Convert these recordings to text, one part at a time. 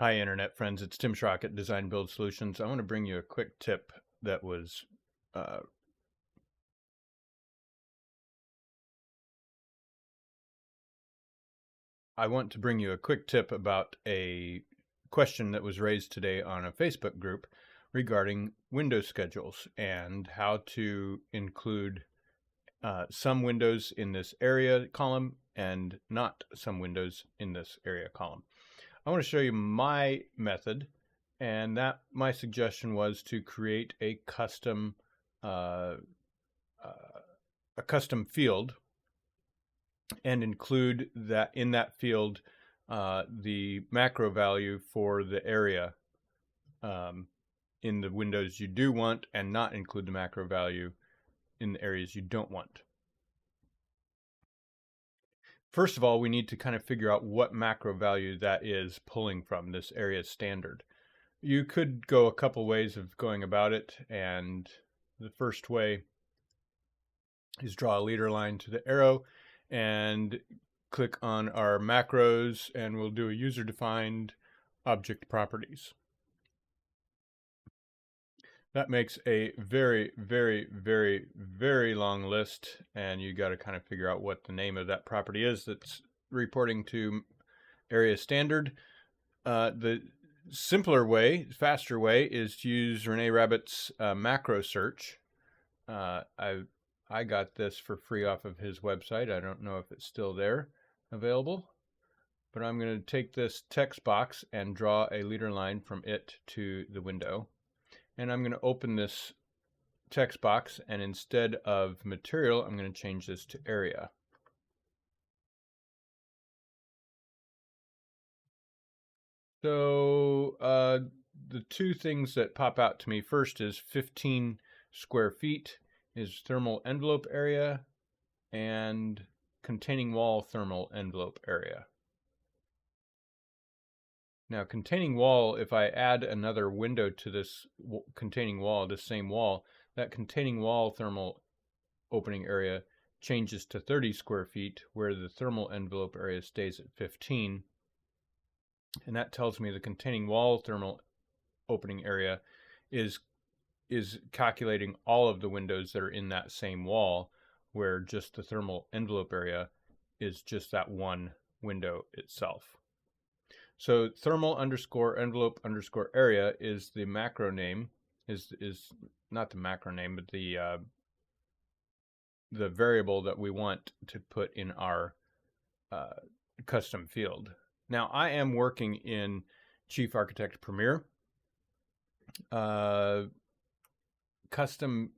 Hi, Internet friends. It's Tim Schrock at Design Build Solutions. I want to bring you a quick tip that was about a question that was raised today on a Facebook group regarding window schedules and how to include some windows in this area column and not some windows in this area column. I want to show you my method, and that my suggestion was to create a custom field and include that in that field the macro value for the area in the windows you do want, and not include the macro value in the areas you don't want. First of all, we need to kind of figure out what macro value that is pulling from this area standard. You could go a couple ways of going about it, and the first way is draw a leader line to the arrow and click on our macros, and we'll do a user-defined object properties. That makes a very, very, very, very long list, and you got to kind of figure out what the name of that property is that's reporting to area standard. The simpler way, faster way, is to use Renee Rabbit's macro search. I got this for free off of his website. I don't know if it's still there available, but I'm going to take this text box and draw a leader line from it to the window. And I'm going to open this text box, and instead of material, I'm going to change this to area. So the two things that pop out to me first is 15 square feet is thermal envelope area, and containing wall thermal envelope area. Now, containing wall, if I add another window to this containing wall, this same wall, that containing wall thermal opening area changes to 30 square feet, where the thermal envelope area stays at 15. And that tells me the containing wall thermal opening area is calculating all of the windows that are in that same wall, where just the thermal envelope area is just that one window itself. So thermal underscore envelope underscore area is the macro name, is not the macro name, but the variable that we want to put in our custom field. Now, I am working in Chief Architect Premier. Custom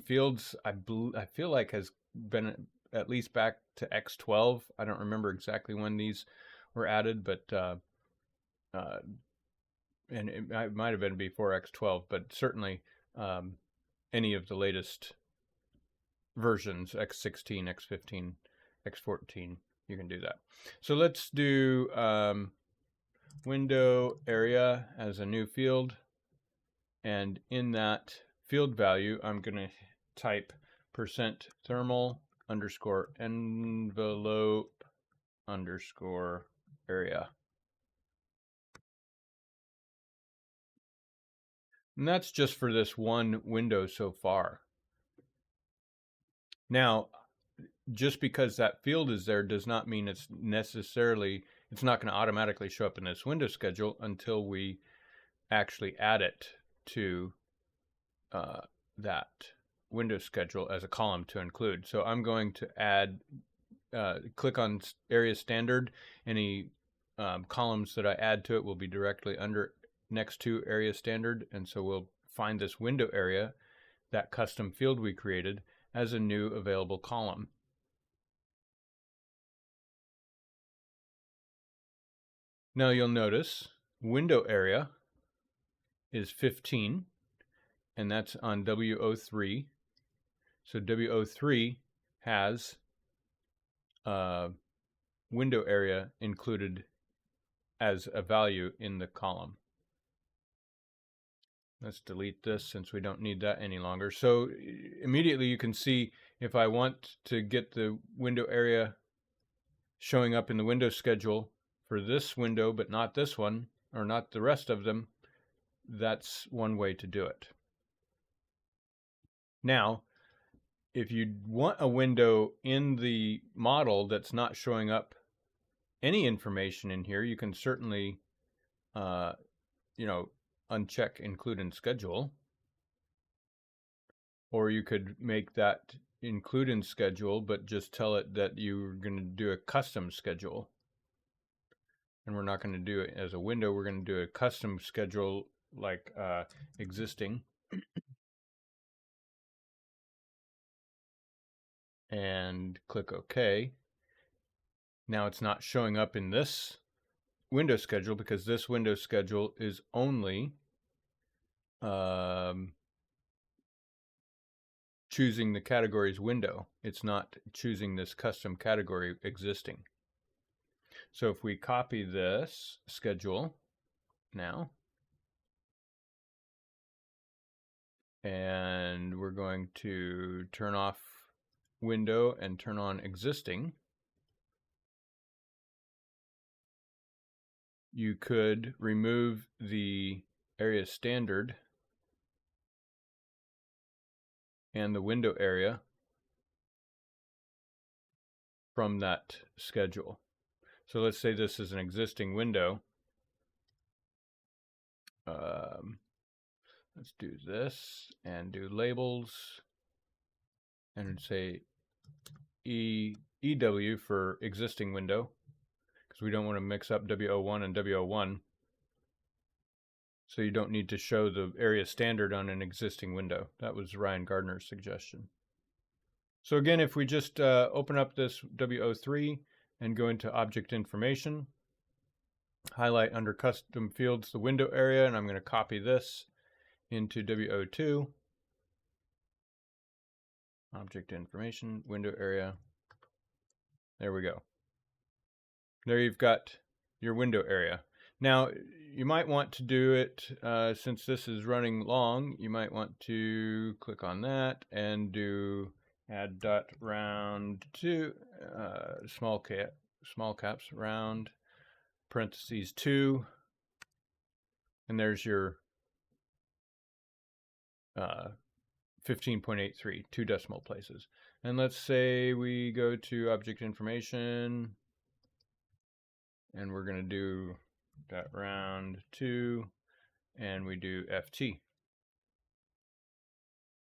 fields, I feel like, has been at least back to X12. I don't remember exactly when these were added, but and it might have been before X12, but certainly any of the latest versions, X16, X15, X14, you can do that. So let's do window area as a new field, and in that field value, I'm going to type %thermal underscore envelope underscore area. And that's just for this one window so far. Now, just because that field is there does not mean it's not going to automatically show up in this window schedule until we actually add it to that window schedule as a column to include. So I'm going to add, click on area standard. Any columns that I add to it will be directly next to area standard, and so we'll find this window area, that custom field we created, as a new available column. Now you'll notice window area is 15, and that's on W03. So W03 has window area included as a value in the column. Let's delete this since we don't need that any longer. So immediately you can see, if I want to get the window area showing up in the window schedule for this window but not this one, or not the rest of them, that's one way to do it. Now, if you want a window in the model that's not showing up any information in here, you can certainly, uncheck include in schedule, or you could make that include in schedule, but just tell it that you're going to do a custom schedule. And we're not going to do it as a window. We're going to do a custom schedule like existing. And click OK. Now it's not showing up in this window schedule because this window schedule is only choosing the categories window. It's not choosing this custom category existing. So if we copy this schedule now, and we're going to turn off window and turn on existing, you could remove the area standard and the window area from that schedule. So let's say this is an existing window. Let's do this and do labels and say EW for existing window, because we don't want to mix up W01 and W01. So you don't need to show the area standard on an existing window. That was Ryan Gardner's suggestion. So again, if we just open up this W03 and go into object information, highlight under custom fields the window area, and I'm going to copy this into W02. Object information, window area. There we go. There you've got your window area. Now, you might want to do it, since this is running long, you might want to click on that and do add dot round to small caps round parentheses 2, and there's your 15.83, 2 decimal places. And let's say we go to object information, and we're going to do dot round 2, and we do FT.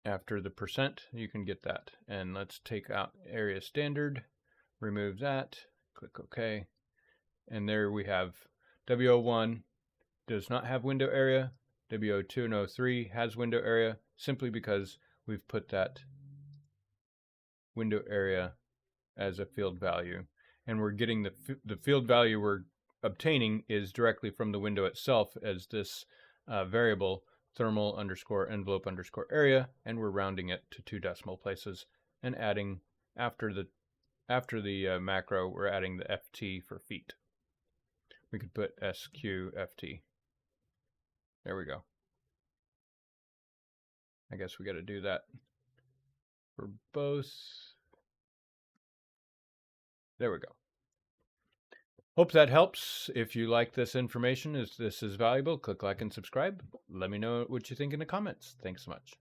After the percent, you can get that. And let's take out area standard, remove that, click OK. And there we have W01 does not have window area. W02 and 03 has window area, simply because we've put that window area as a field value. And we're getting the field value we're obtaining is directly from the window itself as this variable thermal underscore envelope underscore area, and we're rounding it to 2 decimal places and adding after the macro, we're adding the FT for feet. We could put SQFT. There we go. I guess we got to do that for both. There we go. Hope that helps. If you like this information, if this is valuable, click like and subscribe. Let me know what you think in the comments. Thanks so much.